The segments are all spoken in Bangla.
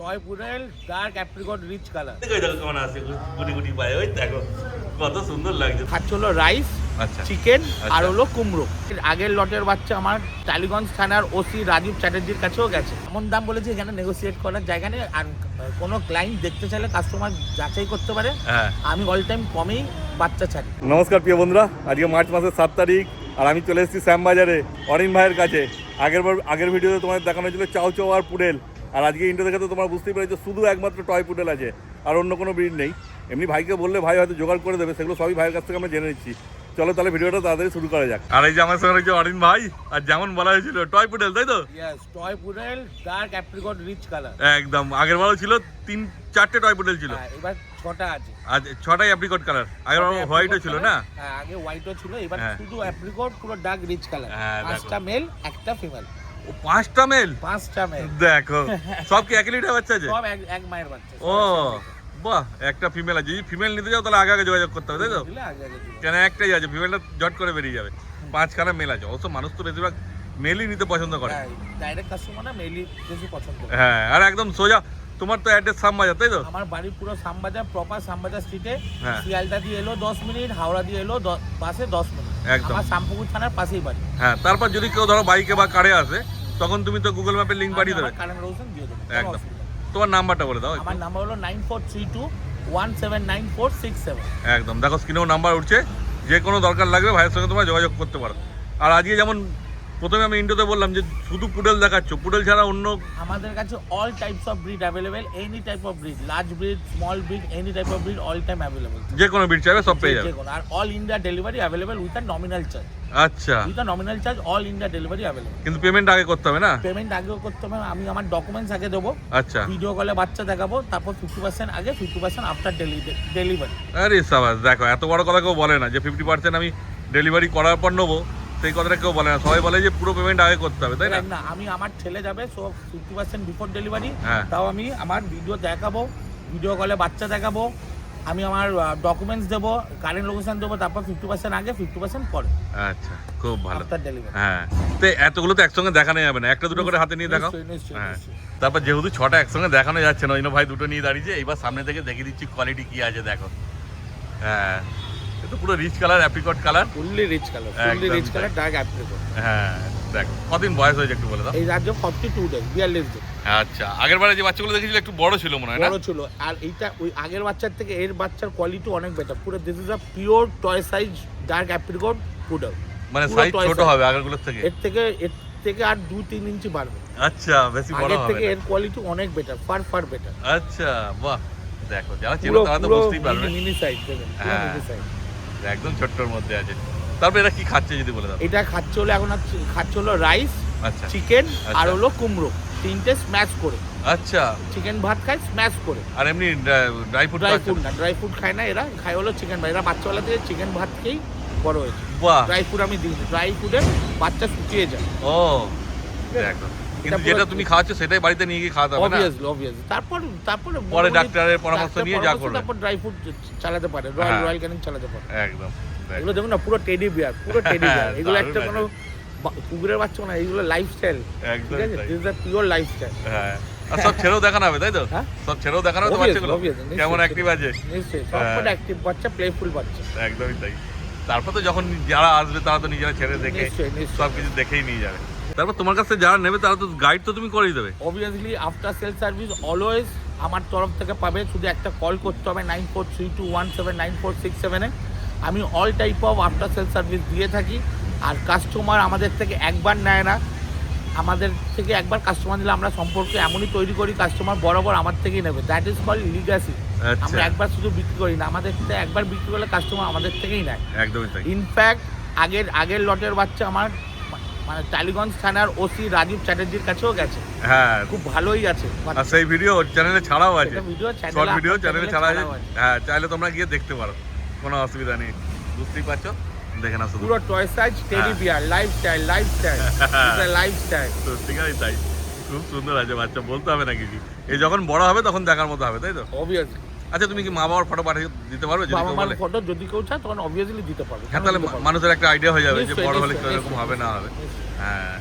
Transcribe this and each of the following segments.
Toy poodle dark apricot rich colour. দেখো কেমন আছে গুটি গুটি পায়ে, ওই দেখো কত সুন্দর লাগছে। খাচ্ছে হলো রাইস, আচ্ছা চিকেন আচ্ছা। আর হলো কুমড়ো। আগের লটের বাচ্চা আমার টালিগঞ্জ থানার ওসি রাজীব চ্যাটার্জির কাছেও গেছে। এমন দাম বলেছে এখানে নেগোসিয়েট করার জায়গা নেই। আর কোনো ক্লায়েন্ট দেখতে চাইলে কাস্টমার যাচাই করতে পারে। আমি অল টাইম কমেই বাচ্চা ছাড়ি। নমস্কার প্রিয় বন্ধুরা, আজকে মার্চ মাসের 7 তারিখ আর আমি চলে এসেছি শ্যামবাজারে অরিন ভাইয়ের কাছে। আগের ভিডিওতে তোমাদের দেখানো হয়েছিল চাও চাও আর পুডেল, আর আজকে ইন্টার দেখে তো তোমরা বুঝতেই পেরেছো শুধু একমাত্র টয় পুডেল আছে, আর অন্য কোনো ব্রিড নেই। এমনি ভাইকে বললে ভাই হয়তো জোগাড় করে দেবে, সেগুলো সবই ভাইয়ের কাছ থেকে আমরা জেনে নিচ্ছি। চলো তাহলে ভিডিওটা তাড়াতাড়ি শুরু করা যাক। আর এই যে আমার সঙ্গে রয়েছে অরিন ভাই, আর যেমন বলা হয়েছিল টয় পুডেল, তাই তো? Yes, toy poodle dark apricot rich colour. একদম, আগেরবারও ছিল 3-4টে টয় পুডেল ছিল, এবার 6টা আছে। আজ 6টাই অ্যাপ্রিকট কালার। আগেরবার হোয়াইটও ছিল না? হ্যাঁ, আগে হোয়াইটও ছিল, এবার শুধু অ্যাপ্রিকট পুরো ডার্ক রিচ কালার। 5টা মেল, একটা ফিমেল। ও 5টা মেল? 5টা মেল। দেখো সব কি একই লিটার বাচ্চা আছে? সব এক মায়ের বাচ্চা। ও বাহ, একটা ফিমেল আছে। যদি ফিমেল নিতে যাও তাহলে আগে আগে যোগাযোগ করতে হবে, তাই তো? কেন একটাই আছে, ফিমেলটা জট করে বেরিয়ে যাবে। 5খানা মেল আছে। অবশ্য মানুষ তো বেশিরভাগ মেলই নিতে পছন্দ করে। ডাইরেক্ট কাস্টমার না মেলই বেশি পছন্দ করে। হ্যাঁ, আর একদম সোজা তোমার তো অ্যাড্রেস শ্যামবাজার, তাই তো? আমার বাড়ি পুরো শ্যামবাজার, প্রপার শ্যামবাজার স্ট্রিটে। শিয়ালদা দিয়ে এলো 10 মিনিট, হাওড়া দিয়ে এলো বাসে 10 মিনিট। একদম আমার শ্যামপুকুর থানার পাশেই বাড়ি। হ্যাঁ, তারপর যদি কেউ ধরো বাইকে বা কারে আসে তখন তুমি তো গুগল ম্যাপের লিংক পাঠিয়ে দেবে। কারেন্ট রোশন দিয়ে দেবো। একদম। তোমার নাম্বারটা বলে দাও। আমার নাম্বার হলো 9432179467। একদম, দেখো স্ক্রিনেও নাম্বার উঠছে, যে কোনো দরকার লাগবে ভাইয়ের সঙ্গে তোমরা যোগাযোগ করতে পারো। আর আজকে যেমন প্রথমে আমি ইন্ট্রোতে বললাম যে শুধু পুডেল দেখাচ্ছ, পুডেল ছাড়া অন্য আমাদের কাছে all types of breed available. Any type of breed, large breed, small breed, any type of breed all time available. যে কোনো ব্রিড চাইবে সব পেয়ে যাবে। আর all India delivery available with a nominal charge. আচ্ছা, with a nominal charge all India delivery available. কিন্তু পেমেন্ট আগে করতে হবে না? পেমেন্ট আগেও করতে হবে। আমি আমার ডকুমেন্টস আগে দেবো। আচ্ছা, ভিডিও কলে বাচ্চা দেখাবো, তারপর 50% আগে 50% আফটার ডেলিভারি। আরে সাবাস, দেখো এত বড় কথা কেউ বলে না যে 50% আমি ডেলিভারি করার পর নেবো, সেই কথাটা কেউ বলে না। সবাই বলে যে পুরো পেমেন্ট আগে করতে হবে, তাই না? না, আমি আমার ছেলে যাবে, সো 50% বিফোর ডেলিভারি। হ্যাঁ, তাও আমি আমার ভিডিও দেখাবো, ভিডিও কলে বাচ্চা দেখাবো, আমি আমার ডকুমেন্টস দেবো, কারেন্ট লোকেশন দেবো, তারপর 50% আগে 50% পরে। আচ্ছা, খুব ভালো। After delivery. হ্যাঁ, তো এতগুলো তো একসঙ্গে দেখানো যাবে না, একটা দুটো করে হাতে নিয়ে দেখাও। হ্যাঁ, তারপর যেহেতু 6টা একসঙ্গে দেখানো যাচ্ছে না, ওই জন্য ভাই দুটো নিয়ে দাঁড়িয়েছে। এইবার সামনে থেকে দেখিয়ে দিচ্ছি কোয়ালিটি কি আছে, দেখো। হ্যাঁ, এটা পুরো rich colour, apricot colour, fully rich colour, fully rich colour dark apricot. হ্যাঁ, দেখো কতদিন বয়স হয়েছে একটু বলে দাও। এই রাজ্য 42 ডেজ, 42 দিন। আচ্ছা, আগের বারে যে বাচ্চাগুলো দেখেছিল একটু বড় ছিল মনে হয় না? বড় ছিল, আর এইটা ওই আগের বাচ্চার থেকে এর বাচ্চার কোয়ালিটি অনেক বেটার। পুরো this is a pure toy size dark apricot poodle. মানে সাইজ ছোট হবে আগেরগুলোর থেকে? এর থেকে আর 2-3 ইঞ্চি বাড়বে। আচ্ছা, বেশি বড় হবে। এর থেকে এর কোয়ালিটি অনেক বেটার, ফার বেটার। আচ্ছা, বাহ, দেখো যারা চেনো তারা তো বুঝতেই পারবে। মিনি সাইজ দেখেন, পুরো মিনি সাইজ, একদম ছোট্টর মধ্যে আছে। তারপর এটা কি খাচ্ছে যদি বলে দাও। এটা খাচ্ছে হলো এখন খাচ্ছে হলো রাইস, আচ্ছা, চিকেন আর আচ্ছা। হলো কুমড়ো, তিনটে স্ম্যাশ করে। আচ্ছা, চিকেন ভাত খায় স্ম্যাশ করে। আর এমনি ড্রাই ফ্রুট না, ড্রাই ফ্রুট খায় না, এরা খায় হলো চিকেন ভাত। এরা বাচ্চাবেলা থেকে চিকেন ভাত খেয়েই বড় হয়েছে। বাহ, ড্রাই ফ্রুট আমি দিই, ড্রাই ফ্রুটে বাচ্চা শুকিয়ে যায়। ও দেখো, কিন্তু যেটা তুমি খাওয়াচ্ছ সেটাই বাড়িতে নিয়ে গিয়ে খাওয়াতে হবে না? অবভিয়াসলি। তারপর পরে ডাক্তারের পরামর্শ নিয়ে যা করবে। তারপর ড্রাই ফ্রুট চালাতে পারে, রয়্যাল ক্যানিং চালাতে পারে। একদম, এগুলো দেখুন না, পুরো টেডি বিয়ার, পুরো টেডি বিয়ার। এগুলো একটা কোনো কুকুরের বাচ্চা না, এগুলো লাইফস্টাইল। একদম ঠিক আছে, this is a pure lifestyle. হ্যাঁ, আর সব ছেড়েও দেখানো হবে, তাই তো? সব ছেড়েও দেখানো হবে বাচ্চাগুলো কেমন অ্যাক্টিভ আছে। নিশ্চয়ই, সবকটা অ্যাক্টিভ বাচ্চা, প্লেফুল বাচ্চা। একদমই তাই। তারপর তো যখন যারা আসবে তারা তো নিজেরা ছেড়ে দেখে সব কিছু দেখেই নিয়ে যাবে। তারপর তোমার কাছে যারা নেবে তারা তো গাইড তো তুমি করেই দেবে। Obviously after sale service always আমার তরফ থেকে পাবে। শুধু একটা কল করতে হবে 9432179467-এ। আমি all type of after sale service দিয়ে থাকি। আর কাস্টমার আমাদের থেকে একবার নেয় না, আমাদের থেকে একবার কাস্টমার নিলে আমরা সম্পর্ক এমনই তৈরি করি, কাস্টমার বরাবর আমার থেকেই নেবে। That is called legacy. আমরা একবার শুধু বিক্রি করি না, আমাদের থেকে একবার বিক্রি করলে কাস্টমার আমাদের থেকেই নেয়। একদমই তাই। ইনফ্যাক্ট আগের লটের বাচ্চা আমার মানে টালিগঞ্জ থানার ওসি রাজীব চ্যাটার্জির কাছেও গেছে। হ্যাঁ, খুব ভালোই আছে। আর সেই ভিডিও চ্যানেলে ছাড়াও আছে, শর্ট ভিডিও চ্যানেলে ছাড়া আছে। হ্যাঁ, চাইলে তোমরা গিয়ে দেখতে পারো, কোনো অসুবিধা নেই। বুঝতেই পারছো, দেখে না শুধু পুরো toy size teddy bear, lifestyle তো ঠিক আছে। তাই খুব সুন্দর আছে বাচ্চা, বলতে হবে না কিছু। এই যখন বড় হবে তখন দেখার মতো হবে, তাই তো? অবভিয়াসলি। আচ্ছা, তুমি কি মা বাবার ফটো পাঠিয়ে দিতে পারবে যদি কেউ বলে? ফটো যদি কেউ চায় তখন অবভিয়াসলি দিতে পারবে। হ্যাঁ, তাহলে মানুষের একটা আইডিয়া হয়ে যাবে যে বড় হলে এরকম হবে না হবে। হ্যাঁ,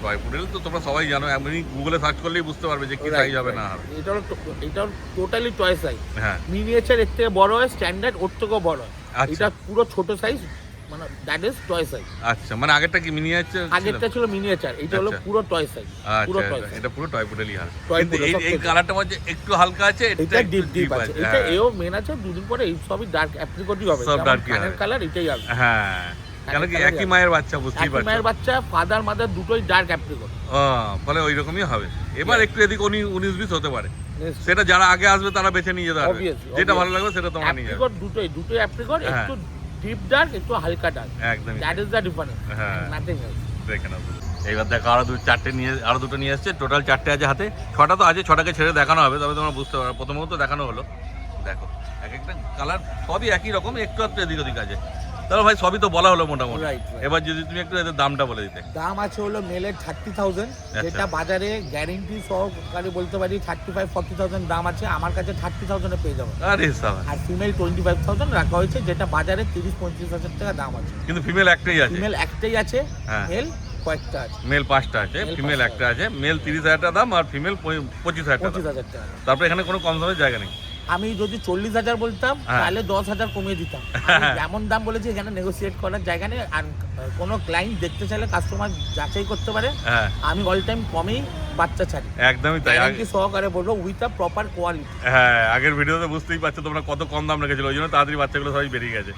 টয় পুডেল তো তোমরা সবাই জানো, এমনি গুগলে সার্চ করলেই বুঝতে পারবে যে কি সাইজ হবে না হবে। এটা টোটালি টয় সাইজ। হ্যাঁ, মিনিয়েচার এর থেকে বড় হয়, স্ট্যান্ডার্ড ওর থেকেও বড় হয়। আচ্ছা। এটা পুরো ছোট সাইজ, মানে দ্যাট ইজ টয় সাইজ। আচ্ছা, মানে আগেরটা কি মিনিয়েচার? আগেরটা ছিল মিনিয়েচার, এটা হলো আচ্ছা। পুরো টয় সাইজ। পুরো আচ্ছা, টয় সাইজ, এটা পুরো টয় পুডেলই হয়। টয় কিন্তু পুডেল, এই কালারটা মধ্যে একটু হালকা আছে, এটা ডিপ আছে। এটা হ্যাঁ। এও মেন আছে, দুদিন পরে এই সবই ডার্ক অ্যাপ্রিকটই হবে। সব যেমন dark ই কানের হবে। কালার এটাই হবে। হ্যাঁ, কেন কি একই মায়ের বাচ্চা, বুঝতেই একই মায়ের পারছো। বাচ্চা, ফাদার মাদার দুটোই ডার্ক অ্যাপ্রিকট। ফলে ওই রকমই হবে। এবার একটু এদিক 19-20 হতে পারে, Yes. সেটা যারা আগে আসবে তারা বেছে নিয়ে যেতে পারবে। Obviously, যেটা ভালো obviously. লাগবে সেটা তোমরা নিয়ে যাবে। অ্যাপ্রিকট দুটোই অ্যাপ্রিকট, হ্যাঁ। একটু ডিপ ডার্ক, একটু হালকা ডার্ক। একদমই দ্যাট ইজ দ্য ডিফারেন্স, হ্যাঁ। Nothing else. দেখে নাও। এইবার দেখো আরো দুটো নিয়ে এসছে, টোটাল 4টে আছে হাতে। 6টা তো আছে, 6টাকে ছেড়ে দেখানো হবে, তবে তোমরা বুঝতে পারবে। প্রথমত দেখানো হলো, দেখো এক একটা কালার সবই একই রকম, একটু এদিক ওদিক আছে। তাহলে ভাই সবই তো বলা হলো মোটামুটি। Right, right. এবার যদি তুমি একটু এদের দামটা বলে দিতে। দাম আছে হলো মেলের 30,000, আচ্ছা। যেটা বাজারে গ্যারেন্টি সহকারে বলতে পারি 35-40,000 দাম আছে। আমার কাছে 30,000 এ পেয়ে যাবো। আরে সাবা, আর ফিমেল 25,000 রাখা হয়েছে, যেটা বাজারে 30-35,000 টাকা দাম আছে। কিন্তু ফিমেল একটাই আছে। ফিমেল একটাই আছে, হ্যাঁ। মেল কয়েকটা আছে। মেল 5টা আছে, Male ফিমেল 5টা একটা আছে। মেল 30,000 টাকা দাম আর ফিমেল 25,000 টাকা দাম। 25,000 টাকা। তারপরে এখানে কোনো কম দামের জায়গা নেই। আমি যদি 40,000 বলতাম হ্যাঁ। তাহলে 10,000 কমিয়ে দিতাম। আমি যেমন দাম বলেছি এখানে নেগোসিয়েট করার জায়গা নেই। আর কোনো ক্লায়েন্ট দেখতে চাইলে কাস্টমার যাচাই করতে পারে। হ্যাঁ, আমি অল টাইম কমেই বাচ্চা ছাড়ি, একদমই তাই। গ্যারান্টি সহকারে বলবো, উইথ আ প্রপার কোয়ালিটি। হ্যাঁ, আগের ভিডিওতে বুঝতেই পারছো তোমরা কত কম দাম রেখেছিল, ওই জন্য তাড়াতাড়ি বাচ্চাগুলো সবাই বেরিয়ে গেছে।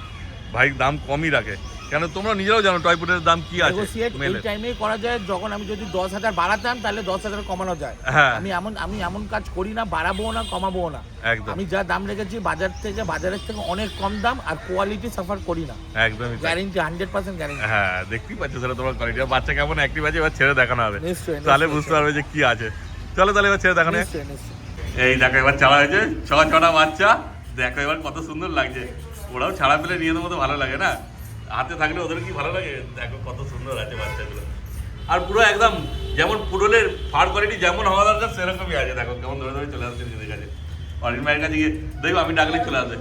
ভাই দাম কমই রাখে, কেন তোমরা নিজেরাও জানো টয় পুডের দাম কি আছে। নেগোসিয়েট এই মেলের। টাইমেই করা যায়, যখন আমি যদি 10,000 বাড়াতাম তাহলে 10,000 কমানো যায়। হ্যাঁ, আমি এমন কাজ করি না, বাড়াবো না কমাবো না। একদম আমি যা দাম রেখেছি বাজারের থেকে অনেক কম দাম, আর কোয়ালিটি সাফার করি না। একদমই তাই। Guarantee 100% guarantee. হ্যাঁ, দেখতেই পাচ্ছ সেটা তোমার কোয়ালিটি। বাচ্চা কেমন অ্যাক্টিভ আছে এবার ছেড়ে দেখানো হবে, নিশ্চয়ই, তাহলে নিশ্চয়ই, বুঝতে পারবে যে কি আছে। চলো তাহলে এবার ছেড়ে দেখানো হবে। নিশ্চয়ই নিশ্চয়ই। এই দেখো এবার ছাড়া হয়েছে, ছটা বাচ্চা। দেখো এবার কত সুন্দর লাগছে। ওরাও ছাড়া পেলে নিয়ে নেবো তো ভালো লাগে না, হাতে থাকলে ওদের কি ভালো লাগে। দেখো কত সুন্দর আছে বাচ্চাগুলো, আর পুরো একদম যেমন পুরোলের ফার কোয়ালিটি যেমন হওয়া দরকার সেরকমই আছে। দেখো কেমন ধরে ধরে চলে আসছে নিজেদের কাছে। অরিন ভাইয়ের কাছে গিয়ে দেখবো আমি ডাকলে চলে আসবে।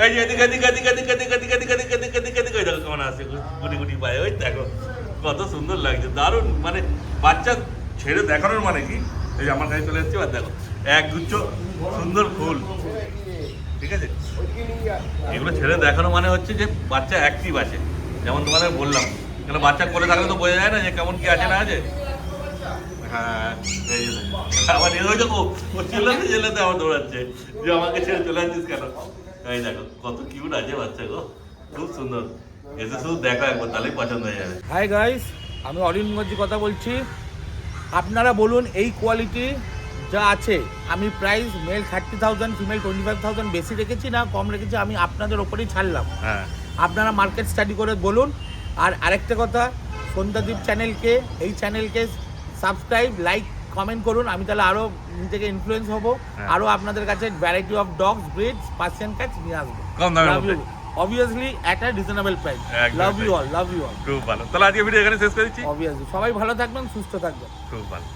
এই যে এদিকে এদিকে এদিকে এদিকে এদিকে এদিকে এদিকে এদিকে এদিকে এদিকে এদিকে দেখো কেমন আসছে গুটি গুটি পায়ে। ওই দেখো কত সুন্দর লাগছে, দারুণ। মানে বাচ্চা ছেড়ে দেখানোর মানে কি, এই যে আমার কাছে চলে এসছে, আর দেখো একগুচ্ছ সুন্দর ফুল, ঠিক আছে। এগুলো ছেড়ে দেখানো মানে হচ্ছে যে বাচ্চা অ্যাক্টিভ আছে, যেমন তোমাদের বললাম। কেন বাচ্চা করে থাকলে তো বোঝা যায় না যে কেমন কি আছে না আছে। হ্যাঁ, এই যে আমার ওই দেখো ও চেল্লাতে আমার দৌড়াচ্ছে যে আমাকে ছেড়ে চলে আসছিস কেন। এই দেখো কত কিউট আছে বাচ্চা গো, খুব সুন্দর। এসে শুধু দেখো একবার, তাহলেই পছন্দ হয়ে যাবে। হাই গাইস, আমি অরিন মুখার্জি কথা বলছি। আপনারা বলুন এই কোয়ালিটি যা আছে, আমি প্রাইস মেল 30,000, ফিমেল 25,000 বেশি রেখেছি না কম রেখেছি, আমি আপনাদের ওপরেই ছাড়লাম। হ্যাঁ, আপনারা মার্কেট স্টাডি করে বলুন। আর আরেকটা কথা, সন্ধ্যাদীপ চ্যানেলকে, এই চ্যানেলকে সাবস্ক্রাইব, লাইক, কমেন্ট করুন। আমি তাহলে আরও নিজেকে ইনফ্লুয়েন্স হবো, হ্যাঁ। আরও আপনাদের কাছে variety of dogs, breeds, Persian cats নিয়ে আসবো কম দামের মধ্যে। Obviously at a reasonable price. একদম লাভ ইউ তাই। All, love you all. খুব ভালো। তাহলে আজকে ভিডিও এখানে শেষ করেছি। অবভিয়াসলি সবাই ভালো থাকবেন, সুস্থ থাকবেন। খুব ভালো।